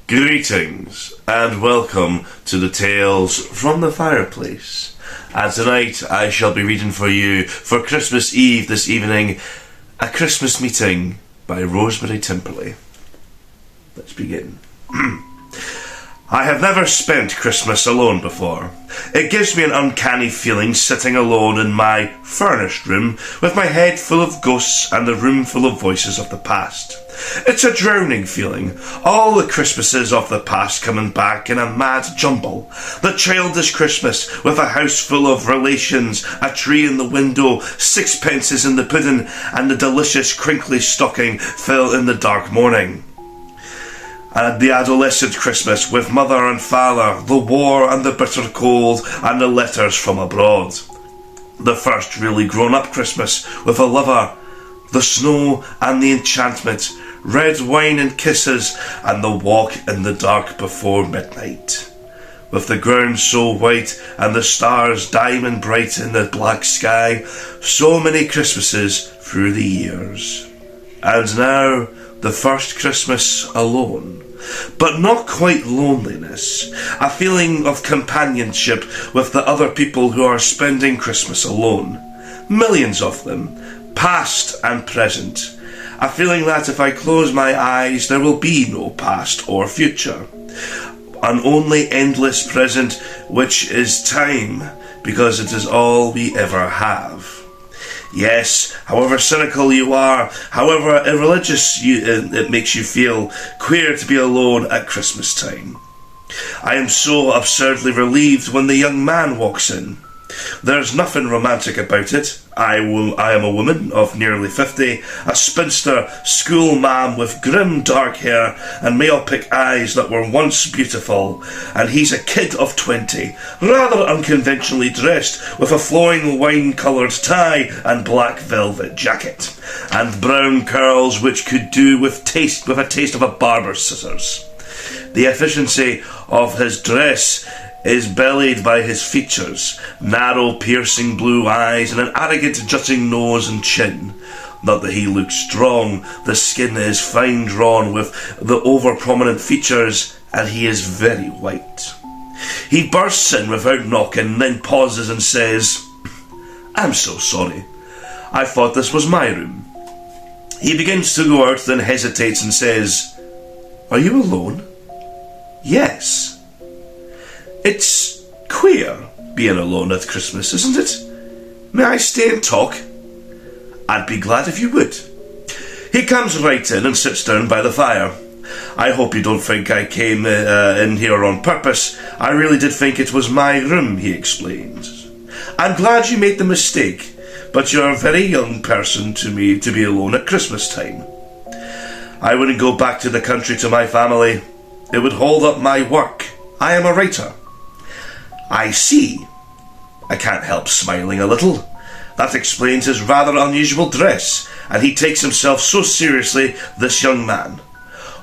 Greetings and welcome to the Tales from the Fireplace. And tonight I shall be reading for you, for Christmas Eve this evening, A Christmas Meeting by Rosemary Timperley. Let's begin. I have never spent Christmas alone before. It gives me an uncanny feeling sitting alone in my furnished room with my head full of ghosts and the room full of voices of the past. It's a drowning feeling, all the Christmases of the past coming back in a mad jumble. The childish Christmas with a house full of relations, a tree in the window, sixpences in the pudding, and the delicious crinkly stocking fell in the dark morning. And the adolescent Christmas with mother and father, the war and the bitter cold, and the letters from abroad. The first really grown-up Christmas with a lover, the snow and the enchantment, red wine and kisses, and the walk in the dark before midnight. With the ground so white and the stars diamond bright in the black sky, so many Christmases through the years. And now, the first Christmas alone. But not quite loneliness, a feeling of companionship with the other people who are spending Christmas alone. Millions of them, past and present. A feeling that if I close my eyes there will be no past or future. An only endless present, which is time, because it is all we ever have. Yes, however cynical you are, however irreligious it makes you feel, queer to be alone at Christmas time. I am so absurdly relieved when the young man walks in. There's nothing romantic about it. I am a woman of nearly 50, a spinster school ma'am with grim dark hair and myopic eyes that were once beautiful, and he's a kid of 20, rather unconventionally dressed with a flowing wine-coloured tie and black velvet jacket, and brown curls which could do with a taste of a barber's scissors. The efficiency of his dress is belied by his features, narrow piercing blue eyes and an arrogant jutting nose and chin. Not that he looks strong, the skin is fine drawn with the over-prominent features, and he is very white. He bursts in without knocking, then pauses and says, "I'm so sorry. I thought this was my room." He begins to go out, then hesitates and says, "Are you alone?" "Yes." "It's queer being alone at Christmas, isn't it? May I stay and talk?" "I'd be glad if you would." He comes right in and sits down by the fire. "I hope you don't think I came in here on purpose. I really did think it was my room," he explains. "I'm glad you made the mistake, but you're a very young person to me to be alone at Christmas time. I wouldn't go back to the country to my family. It would hold up my work. I am a writer." "I see." I can't help smiling a little. That explains his rather unusual dress, and he takes himself so seriously, this young man.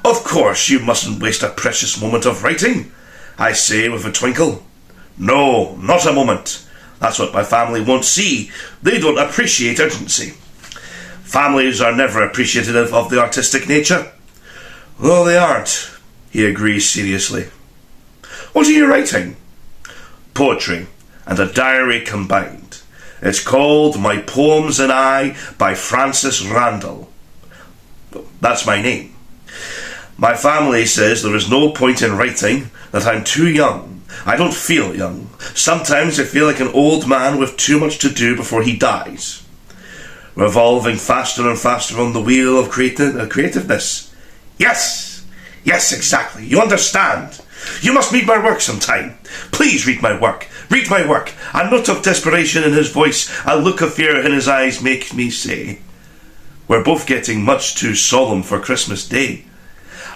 "Of course you mustn't waste a precious moment of writing," I say with a twinkle. "No, not a moment. That's what my family won't see. They don't appreciate urgency. Families are never appreciative of the artistic nature." "No, they aren't," he agrees seriously. "What are you writing?" "Poetry and a diary combined. It's called My Poems and I by Francis Randall. That's my name. My family says there is no point in writing, that I'm too young. I don't feel young. Sometimes I feel like an old man with too much to do before he dies. Revolving faster and faster on the wheel of creativeness." "Yes, exactly. You understand. You must read my work sometime. Please read my work. Read my work." A note of desperation in his voice, a look of fear in his eyes make me say, "We're both getting much too solemn for Christmas Day.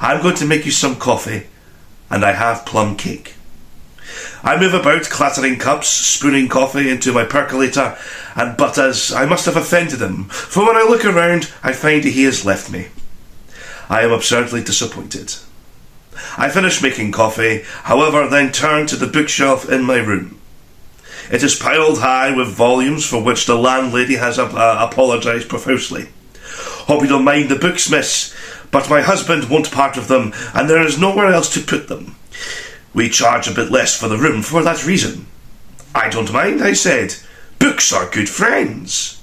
I'm going to make you some coffee, and I have plum cake." I move about, clattering cups, spooning coffee into my percolator, but as I must have offended him, for when I look around, I find he has left me. I am absurdly disappointed. I finish making coffee, however, then turn to the bookshelf in my room. It is piled high with volumes for which the landlady has apologised profusely. "Hope you don't mind the books, miss, but my husband won't part with them, and there is nowhere else to put them. We charge a bit less for the room for that reason. I don't mind, I said. Books are good friends.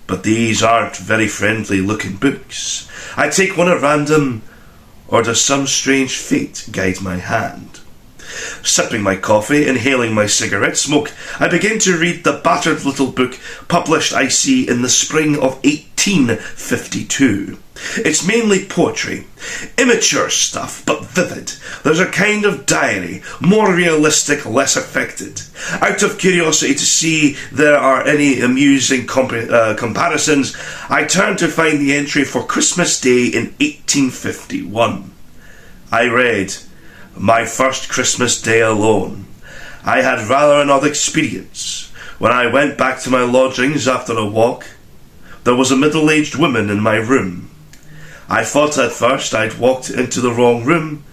But these aren't very friendly-looking books. I take one at random, or does some strange fate guide my hand? Sipping my coffee, inhaling my cigarette smoke, I begin to read the battered little book published, I see, in the spring of 1852. It's mainly poetry. Immature stuff, but vivid. There's a kind of diary, more realistic, less affected. Out of curiosity to see there are any amusing comparisons, I turn to find the entry for Christmas Day in 1851. I read, "My first Christmas Day alone. I had rather an odd experience. When I went back to my lodgings after a walk, there was a middle-aged woman in my room. I thought at first I'd walked into the wrong room,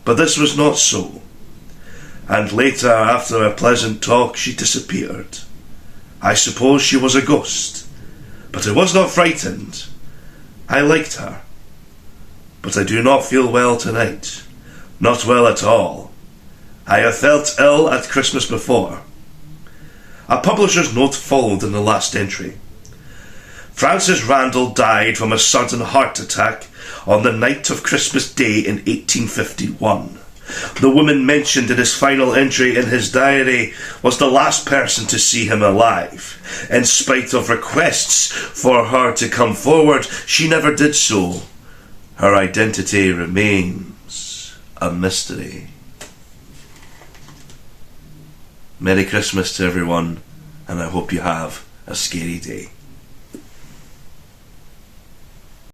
but this was not so. And later, after a pleasant talk, she disappeared. I suppose she was a ghost, but I was not frightened. I liked her. But I do not feel well tonight. Not well at all. I have felt ill at Christmas before." A publisher's note followed in the last entry. Francis Randall died from a sudden heart attack on the night of Christmas Day in 1851. The woman mentioned in his final entry in his diary was the last person to see him alive. In spite of requests for her to come forward, she never did so. Her identity remains a mystery. Merry Christmas to everyone, and I hope you have a scary day.